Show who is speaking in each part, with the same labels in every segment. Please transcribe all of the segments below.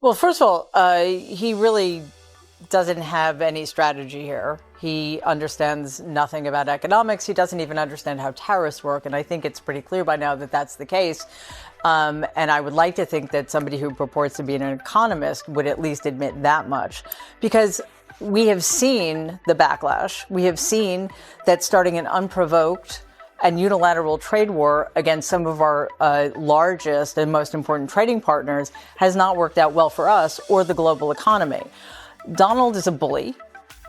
Speaker 1: Well, first of all, he really doesn't have any strategy here. He understands nothing about economics. He doesn't even understand how tariffs work. And I think it's pretty clear by now that that's the case. And I would like to think that somebody who purports to be an economist would at least admit that much. Because we have seen the backlash. We have seen that starting an unprovoked and unilateral trade war against some of our largest and most important trading partners has not worked out well for us or the global economy. Donald is a bully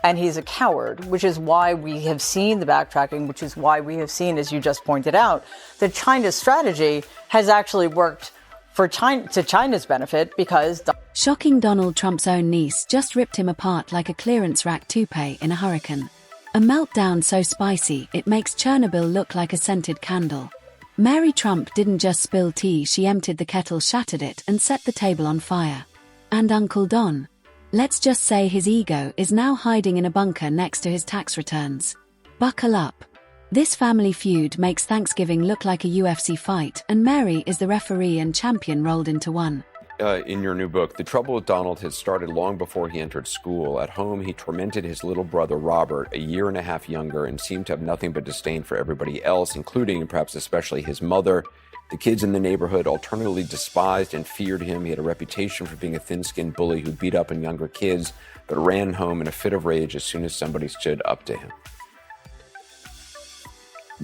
Speaker 1: and he's a coward, which is why we have seen the backtracking, which is why we have seen, as you just pointed out, that China's strategy has actually worked for China, to China's benefit, because...
Speaker 2: Shocking Donald Trump's own niece just ripped him apart like a clearance rack toupee in a hurricane. A meltdown so spicy it makes Chernobyl look like a scented candle. Mary Trump didn't just spill tea, she emptied the kettle, shattered it, and set the table on fire. And Uncle Don? Let's just say his ego is now hiding in a bunker next to his tax returns. Buckle up. This family feud makes Thanksgiving look like a UFC fight, and Mary is the referee and champion rolled into one.
Speaker 3: In your new book, the trouble with Donald had started long before he entered school. At home, he tormented his little brother Robert, a year and a half younger, and seemed to have nothing but disdain for everybody else, including and perhaps especially his mother. The kids in the neighborhood alternately despised and feared him. He had a reputation for being a thin-skinned bully who beat up on younger kids, but ran home in a fit of rage as soon as somebody stood up to him.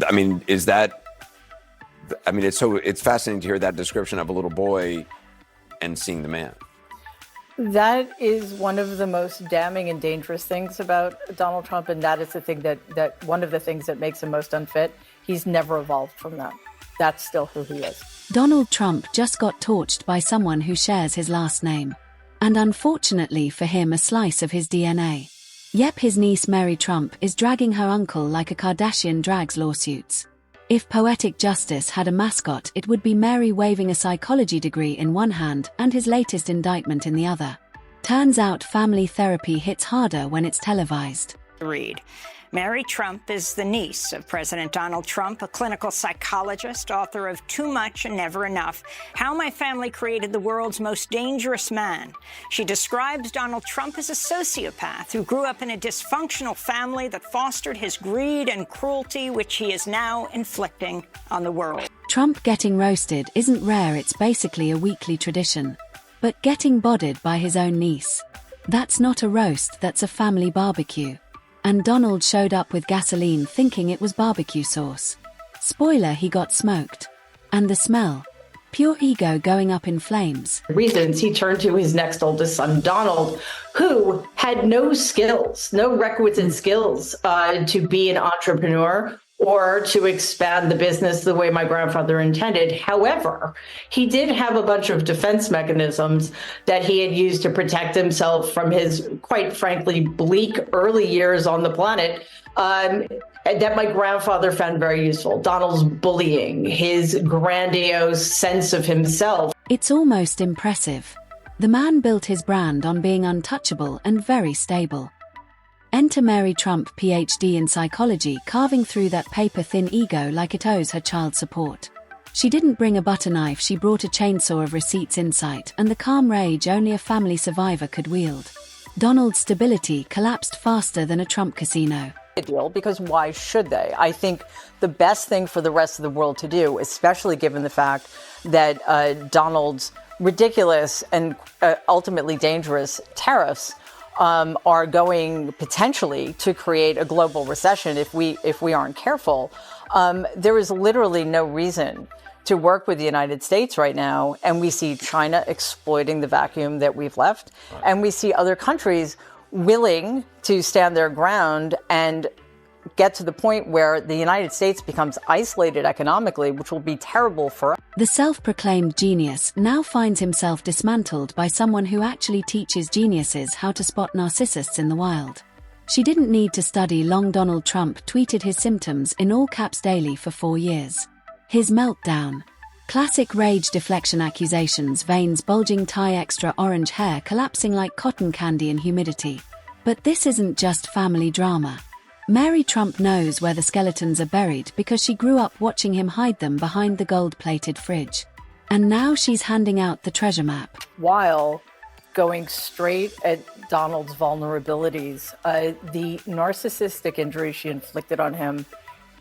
Speaker 3: I mean, it's fascinating to hear that description of a little boy and seeing the man.
Speaker 1: That is one of the most damning and dangerous things about Donald Trump, and that is the thing that one of the things that makes him most unfit. He's never evolved from that. That's still who he is.
Speaker 2: Donald Trump just got torched by someone who shares his last name. And unfortunately for him, a slice of his DNA. Yep, his niece Mary Trump is dragging her uncle like a Kardashian drags lawsuits. If poetic justice had a mascot, it would be Mary waving a psychology degree in one hand and his latest indictment in the other. Turns out family therapy hits harder when it's televised.
Speaker 4: Read. Mary Trump is the niece of President Donald Trump, a clinical psychologist, author of Too Much and Never Enough, How My Family Created the World's Most Dangerous Man. She describes Donald Trump as a sociopath who grew up in a dysfunctional family that fostered his greed and cruelty, which he is now inflicting on the world.
Speaker 2: Trump getting roasted isn't rare, it's basically a weekly tradition. But getting bodied by his own niece. That's not a roast, that's a family barbecue. And Donald showed up with gasoline thinking it was barbecue sauce. Spoiler, he got smoked. And the smell. Pure ego going up in flames.
Speaker 5: Reasons he turned to his next oldest son, Donald, who had no skills, no requisite skills to be an entrepreneur or to expand the business the way my grandfather intended. However, he did have a bunch of defense mechanisms that he had used to protect himself from his, quite frankly, bleak early years on the planet, that my grandfather found very useful. Donald's bullying, his grandiose sense of himself.
Speaker 2: It's almost impressive. The man built his brand on being untouchable and very stable. Enter Mary Trump, PhD in psychology, carving through that paper-thin ego like it owes her child support. She didn't bring a butter knife, she brought a chainsaw of receipts, insight, and the calm rage only a family survivor could wield. Donald's stability collapsed faster than a Trump casino.
Speaker 1: Deal, because why should they? I think the best thing for the rest of the world to do, especially given the fact that Donald's ridiculous and ultimately dangerous tariffs are going potentially to create a global recession if we aren't careful. There is literally no reason to work with the United States right now, and we see China exploiting the vacuum that we've left, and we see other countries willing to stand their ground and get to the point where the United States becomes isolated economically, which will be terrible for us.
Speaker 2: The self-proclaimed genius now finds himself dismantled by someone who actually teaches geniuses how to spot narcissists in the wild. She didn't need to study long. Donald Trump tweeted his symptoms in all caps daily for 4 years. His meltdown. Classic rage deflection accusations, veins bulging, tie, extra orange hair collapsing like cotton candy in humidity. But this isn't just family drama. Mary Trump knows where the skeletons are buried because she grew up watching him hide them behind the gold-plated fridge. And now she's handing out the treasure map.
Speaker 1: While going straight at Donald's vulnerabilities. The narcissistic injury she inflicted on him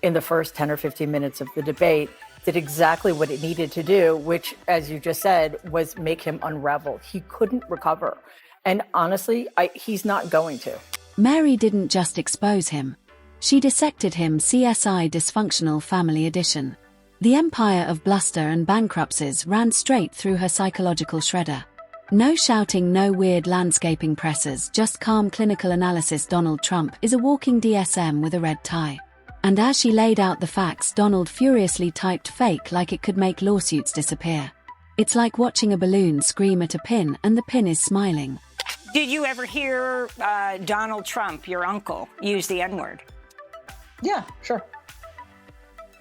Speaker 1: in the first 10 or 15 minutes of the debate did exactly what it needed to do, which, as you just said, was make him unravel. He couldn't recover. And honestly, he's not going to.
Speaker 2: Mary didn't just expose him. She dissected him. CSI Dysfunctional Family Edition. The empire of bluster and bankruptcies ran straight through her psychological shredder. No shouting, no weird landscaping presses, just calm clinical analysis. Donald Trump is a walking DSM with a red tie. And as she laid out the facts, Donald furiously typed fake like it could make lawsuits disappear. It's like watching a balloon scream at a pin and the pin is smiling.
Speaker 4: Did you ever hear Donald Trump, your uncle, use the N-word?
Speaker 5: Yeah, sure.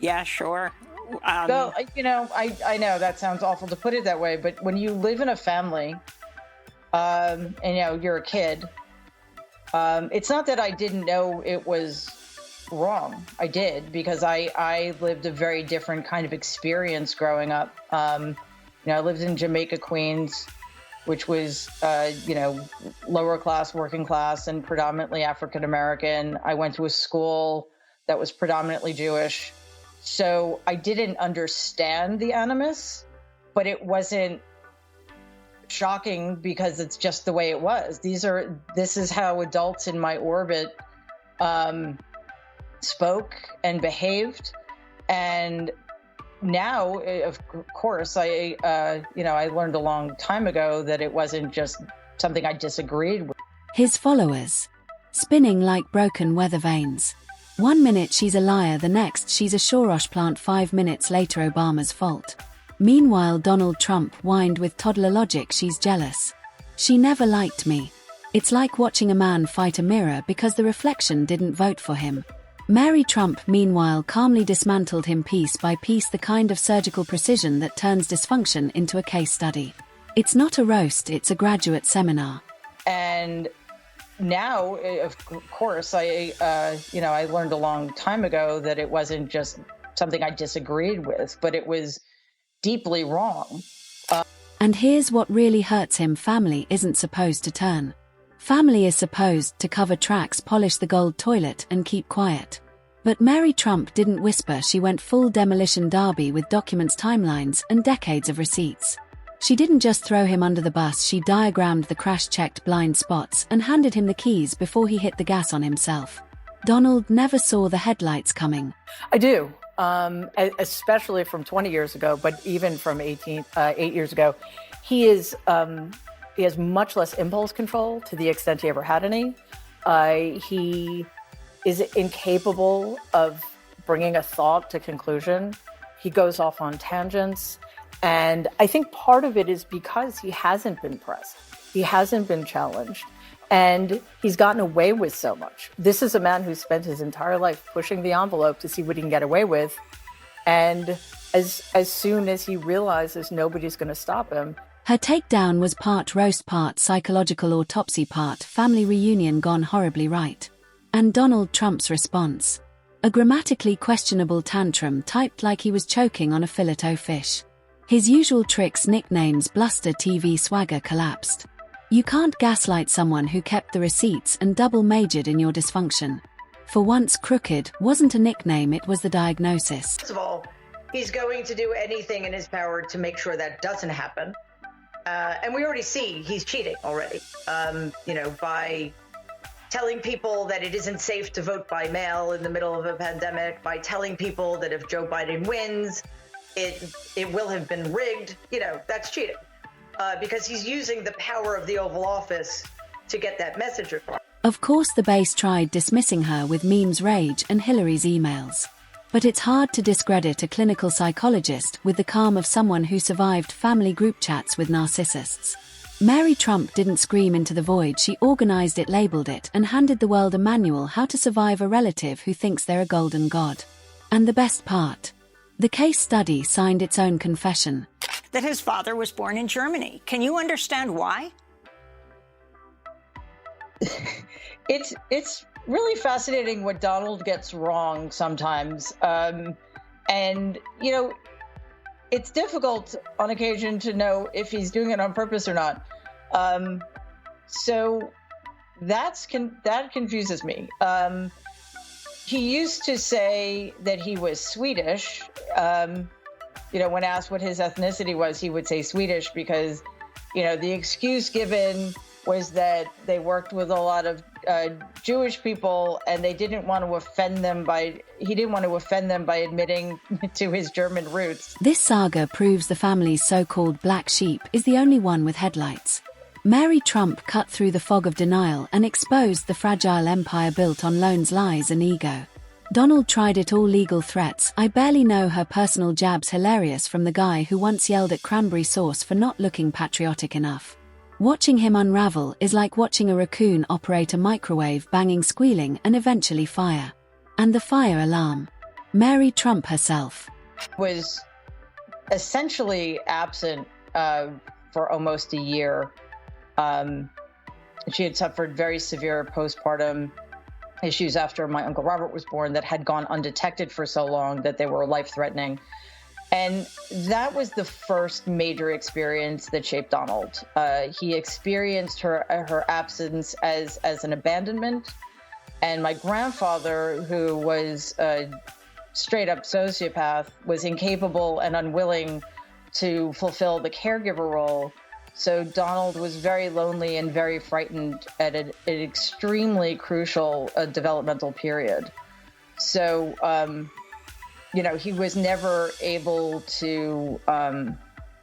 Speaker 4: Yeah, sure.
Speaker 5: Well, I know that sounds awful to put it that way, but when you live in a family, and you're a kid, it's not that I didn't know it was wrong. I did, because I lived a very different kind of experience growing up. I lived in Jamaica, Queens, which was, lower class, working class, and predominantly African American. I went to a school that was predominantly Jewish. So I didn't understand the animus, but it wasn't shocking because it's just the way it was. This is how adults in my orbit spoke and behaved. And now, of course, I learned a long time ago that it wasn't just something I disagreed with.
Speaker 2: His followers, spinning like broken weather vanes. 1 minute she's a liar, the next she's a Shorosh plant, 5 minutes later Obama's fault. Meanwhile, Donald Trump whined with toddler logic, she's jealous. She never liked me. It's like watching a man fight a mirror because the reflection didn't vote for him. Mary Trump, meanwhile, calmly dismantled him piece by piece, the kind of surgical precision that turns dysfunction into a case study. It's not a roast, it's a graduate seminar.
Speaker 5: And now, of course, I learned a long time ago that it wasn't just something I disagreed with, but it was deeply wrong.
Speaker 2: And here's what really hurts him: family isn't supposed to turn. Family is supposed to cover tracks, polish the gold toilet, and keep quiet. But Mary Trump didn't whisper, she went full demolition derby with documents, timelines, and decades of receipts. She didn't just throw him under the bus, she diagrammed the crash-checked blind spots and handed him the keys before he hit the gas on himself. Donald never saw the headlights coming.
Speaker 1: I do, especially from 20 years ago, but even from 8 years ago. He has much less impulse control, to the extent he ever had any. He is incapable of bringing a thought to conclusion. He goes off on tangents. And I think part of it is because he hasn't been pressed. He hasn't been challenged. And he's gotten away with so much. This is a man who spent his entire life pushing the envelope to see what he can get away with. And as soon as he realizes nobody's going to stop him.
Speaker 2: Her takedown was part roast, part psychological autopsy, part family reunion gone horribly right. And Donald Trump's response: a grammatically questionable tantrum typed like he was choking on a filet-o-fish. His usual tricks, nicknames, bluster, TV swagger collapsed. You can't gaslight someone who kept the receipts and double majored in your dysfunction. For once, crooked wasn't a nickname, it was the diagnosis.
Speaker 5: First of all, he's going to do anything in his power to make sure that doesn't happen. And we already see he's cheating already, by telling people that it isn't safe to vote by mail in the middle of a pandemic, by telling people that if Joe Biden wins, it will have been rigged. That's cheating, because he's using the power of the Oval Office to get that message across.
Speaker 2: Of course, the base tried dismissing her with memes, rage, and Hillary's emails. But it's hard to discredit a clinical psychologist with the calm of someone who survived family group chats with narcissists. Mary Trump didn't scream into the void, she organized it, labeled it, and handed the world a manual how to survive a relative who thinks they're a golden god. And the best part: the case study signed its own confession.
Speaker 4: That his father was born in Germany. Can you understand why?
Speaker 5: It's really fascinating what Donald gets wrong sometimes. It's difficult on occasion to know if he's doing it on purpose or not. So that confuses me. He used to say that he was Swedish. When asked what his ethnicity was, he would say Swedish because, the excuse given was that they worked with a lot of Jewish people, and he didn't want to offend them by admitting to his German roots.
Speaker 2: This saga proves the family's so-called black sheep is the only one with headlights. Mary Trump cut through the fog of denial and exposed the fragile empire built on loans, lies, and ego. Donald tried it all: legal threats. I barely know her personal jabs hilarious from the guy who once yelled at cranberry sauce for not looking patriotic enough. Watching him unravel is like watching a raccoon operate a microwave, banging, squealing, and eventually fire. And the fire alarm. Mary Trump herself
Speaker 5: was essentially absent for almost a year. She had suffered very severe postpartum issues after my Uncle Robert was born that had gone undetected for so long that they were life-threatening. And that was the first major experience that shaped Donald. He experienced her absence as an abandonment. And my grandfather, who was a straight-up sociopath, was incapable and unwilling to fulfill the caregiver role. So Donald was very lonely and very frightened at an extremely crucial developmental period. So, he was never able to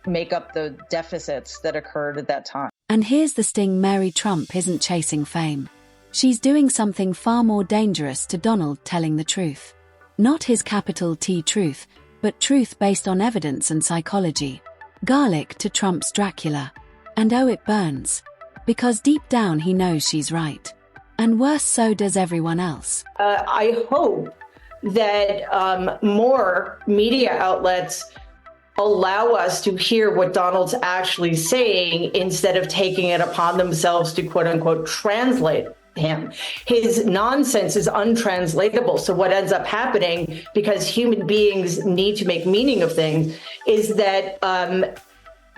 Speaker 5: make up the deficits that occurred at that time.
Speaker 2: And here's the sting: Mary Trump isn't chasing fame. She's doing something far more dangerous to Donald: telling the truth. Not his capital T truth, but truth based on evidence and psychology. Garlic to Trump's Dracula. And oh, it burns. Because deep down he knows she's right. And worse, so does everyone else.
Speaker 5: I hope that more media outlets allow us to hear what Donald's actually saying instead of taking it upon themselves to quote unquote translate him. His nonsense is untranslatable. So what ends up happening, because human beings need to make meaning of things, is that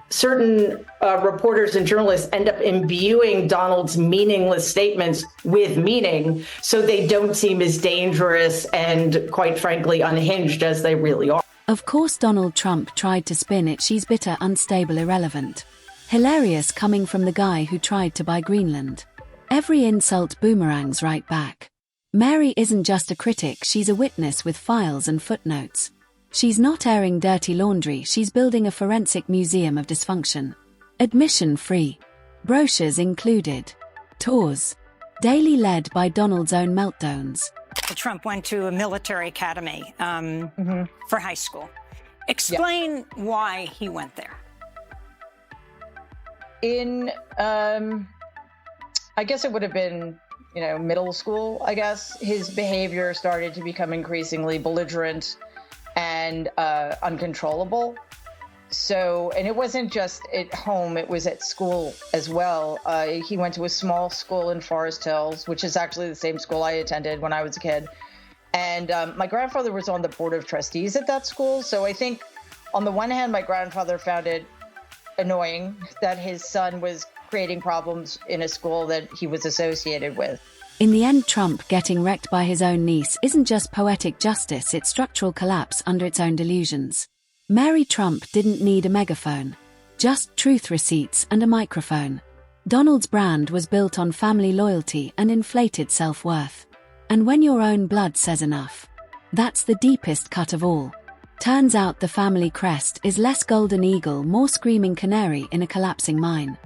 Speaker 5: certain reporters and journalists end up imbuing Donald's meaningless statements with meaning, so they don't seem as dangerous and, quite frankly, unhinged as they really are.
Speaker 2: Of course, Donald Trump tried to spin it: she's bitter, unstable, irrelevant. Hilarious coming from the guy who tried to buy Greenland. Every insult boomerangs right back. Mary isn't just a critic, she's a witness with files and footnotes. She's not airing dirty laundry, she's building a forensic museum of dysfunction. Admission free. Brochures included. Tours. Daily led by Donald's own meltdowns.
Speaker 4: Trump went to a military academy for high school. Explain why he went there.
Speaker 5: I guess it would have been, middle school, I guess. His behavior started to become increasingly belligerent and uncontrollable. So, and it wasn't just at home, it was at school as well. He went to a small school in Forest Hills, which is actually the same school I attended when I was a kid. And my grandfather was on the board of trustees at that school. So I think on the one hand, my grandfather found it annoying that his son was creating problems in a school that he was associated with.
Speaker 2: In the end, Trump getting wrecked by his own niece isn't just poetic justice, it's structural collapse under its own delusions. Mary Trump didn't need a megaphone. Just truth receipts and a microphone. Donald's brand was built on family loyalty and inflated self-worth. And when your own blood says enough, that's the deepest cut of all. Turns out the family crest is less golden eagle, more screaming canary in a collapsing mine.